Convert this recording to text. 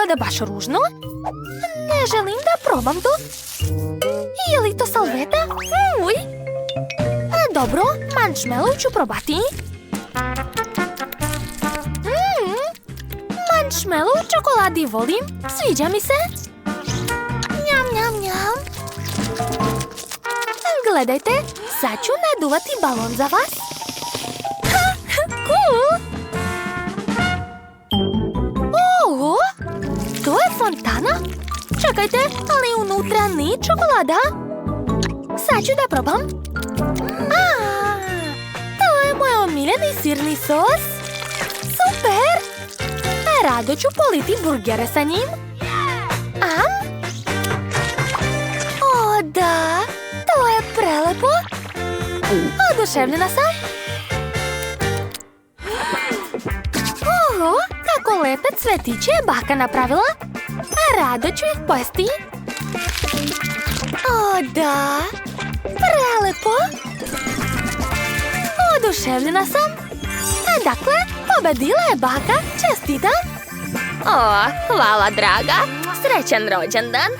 izgleda baš ružno. Ne želim da probam to. Je li to salveta? Uj! Dobro, marshmallow ću probati. Marshmallow u čokoladi volim. Sviđa mi se. Njam, njam, njam. Gledajte, sad ću naduvati balon za vas. Cool! Oho! To je fontana? Čekajte, ali unutra nije čokolada. Sad ću da probam. To je moj omiljeni sirni sos. Super! Rado ću politi burgere sa njim. O, da! To je prelepo! Oduševljena sam! Oho, kako lepe cvetiće je baka napravila! Rado ću ih pojesti! O, da! Prelepo! Oduševljena sam! Dakle, pobedila je baka! Čestitam! O, hvala draga! Srećan rođendan!